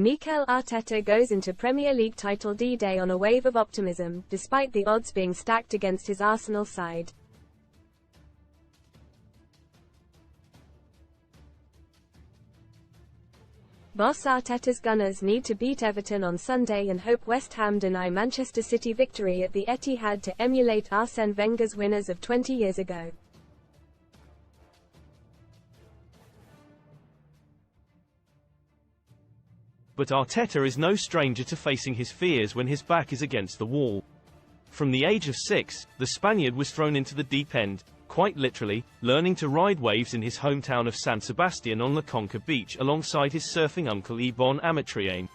Mikel Arteta goes into Premier League title D-Day on a wave of optimism, despite the odds being stacked against his Arsenal side. Boss Arteta's Gunners need to beat Everton on Sunday and hope West Ham deny Manchester City victory at the Etihad to emulate Arsene Wenger's winners of 20 years ago. But Arteta is no stranger to facing his fears when his back is against the wall. From the age of 6, the Spaniard was thrown into the deep end, quite literally, learning to ride waves in his hometown of San Sebastian on La Conca beach alongside his surfing uncle Ibon Amatriane.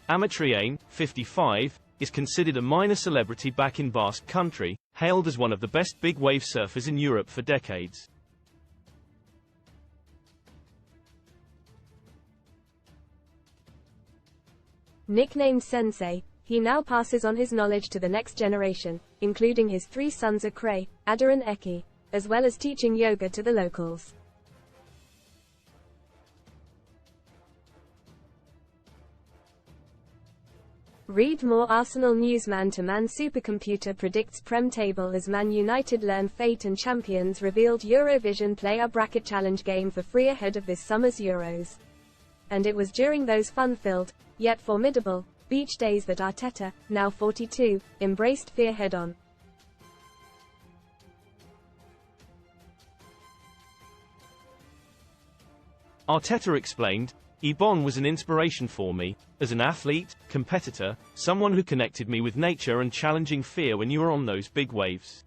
Amatriane, 55, is considered a minor celebrity back in Basque Country, hailed as one of the best big wave surfers in Europe for decades. Nicknamed Sensei, he now passes on his knowledge to the next generation, including his 3 sons Akray, Ada and Eki, as well as teaching yoga to the locals. Read more. Arsenal news. Man-to-man supercomputer predicts Prem table as Man United learn fate, and champions revealed Eurovision player bracket challenge game for free ahead of this summer's Euros. And it was during those fun-filled, yet formidable, beach days that Arteta, now 42, embraced fear head-on. Arteta explained, "Ibon was an inspiration for me, as an athlete, competitor, someone who connected me with nature and challenging fear when you were on those big waves.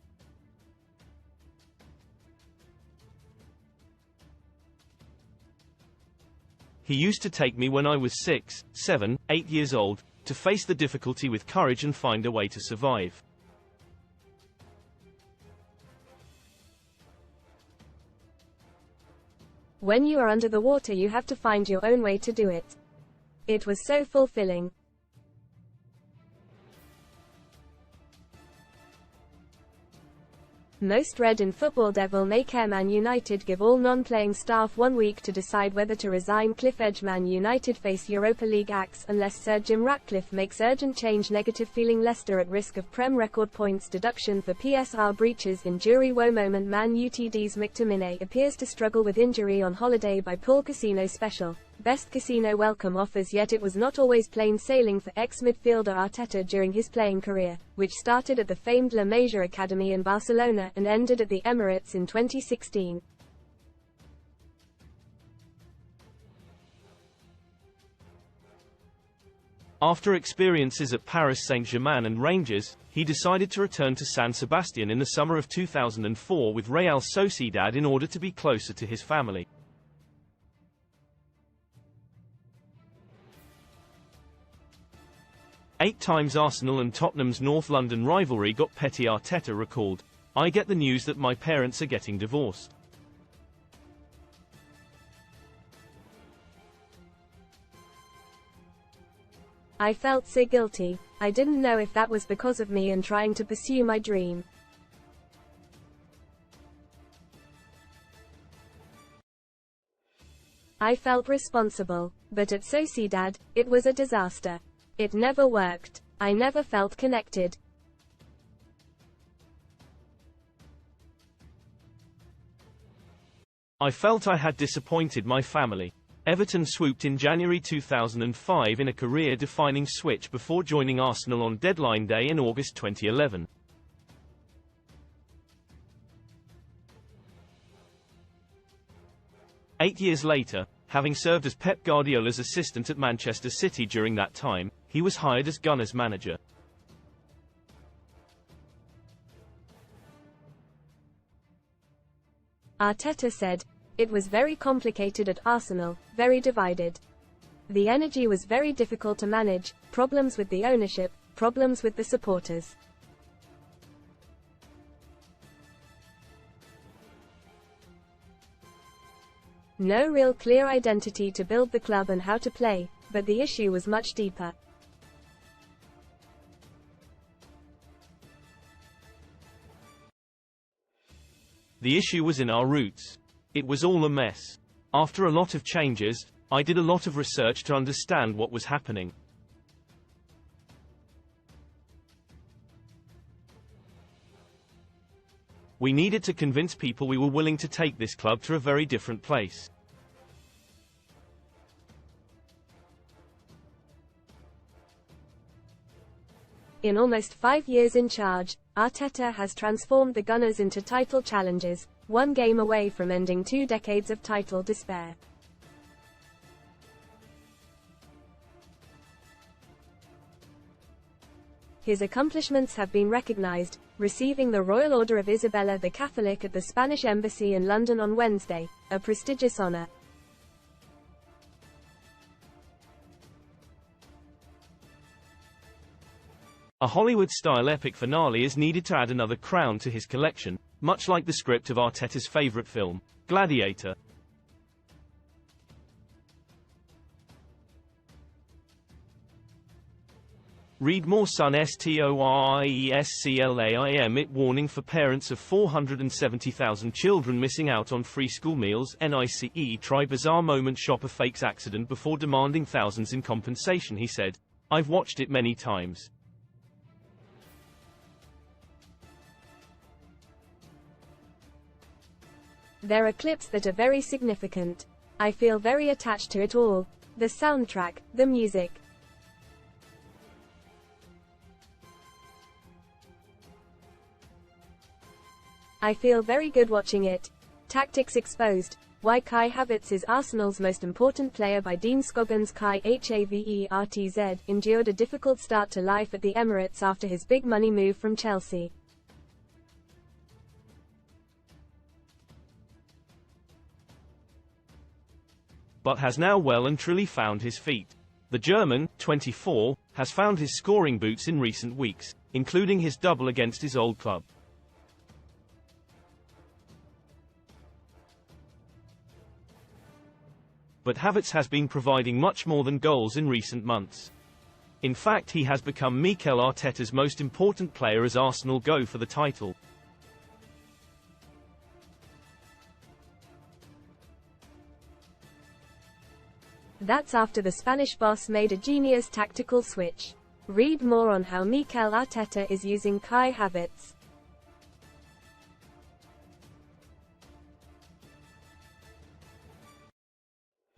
He used to take me when I was 6, 7, 8 years old, to face the difficulty with courage and find a way to survive." When you are under the water, you have to find your own way to do it. It was so fulfilling. Most read in Football Devil May Care. Man United give all non-playing staff 1 week to decide whether to resign. Cliff Edge. Man United face Europa League axe unless Sir Jim Ratcliffe makes urgent change. Negative feeling. Leicester at risk of Prem record points deduction for PSR breaches in jury woe moment. Man UTD's McTominay appears to struggle with injury on holiday by Pool Casino special. Best casino welcome offers. Yet it was not always plain sailing for ex-midfielder Arteta during his playing career, which started at the famed La Masia Academy in Barcelona and ended at the Emirates in 2016. After experiences at Paris Saint-Germain and Rangers, he decided to return to San Sebastian in the summer of 2004 with Real Sociedad in order to be closer to his family. Eight times Arsenal and Tottenham's North London rivalry got petty. Arteta recalled, "I get the news that my parents are getting divorced. I felt so guilty. I didn't know if that was because of me and trying to pursue my dream. I felt responsible. But at Sociedad, it was a disaster. It never worked. I never felt connected. I felt I had disappointed my family." Everton swooped in January 2005 in a career-defining switch before joining Arsenal on deadline day in August 2011. Eight years later, having served as Pep Guardiola's assistant at Manchester City during that time, he was hired as Gunners manager. Arteta said, "It was very complicated at Arsenal, very divided. The energy was very difficult to manage, problems with the ownership, problems with the supporters. No real clear identity to build the club and how to play, but the issue was much deeper. The issue was in our roots. It was all a mess. After a lot of changes, I did a lot of research to understand what was happening. We needed to convince people we were willing to take this club to a very different place. In almost 5 years in charge, Arteta has transformed the Gunners into title challengers, one game away from ending 2 decades of title despair. His accomplishments have been recognized, receiving the Royal Order of Isabella the Catholic at the Spanish Embassy in London on Wednesday, a prestigious honor. A Hollywood-style epic finale is needed to add another crown to his collection, much like the script of Arteta's favorite film, Gladiator. Read more Son STORIESCLAIM It warning for parents of 470,000 children missing out on free school meals. NICE try bizarre moment shopper fakes accident before demanding thousands in compensation. He said, "I've watched it many times. There are clips that are very significant. I feel very attached to it all. The soundtrack, the music. I feel very good watching it." Tactics exposed. Why Kai Havertz is Arsenal's most important player by Dean Scoggins. Kai Havertz endured a difficult start to life at the Emirates after his big money move from Chelsea. But has now well and truly found his feet. The German, 24, has found his scoring boots in recent weeks, including his double against his old club. But Havertz has been providing much more than goals in recent months. In fact, he has become Mikel Arteta's most important player as Arsenal go for the title. That's after the Spanish boss made a genius tactical switch. Read more on how Mikel Arteta is using Kai Havertz.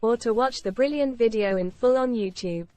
Or to watch the brilliant video in full on YouTube.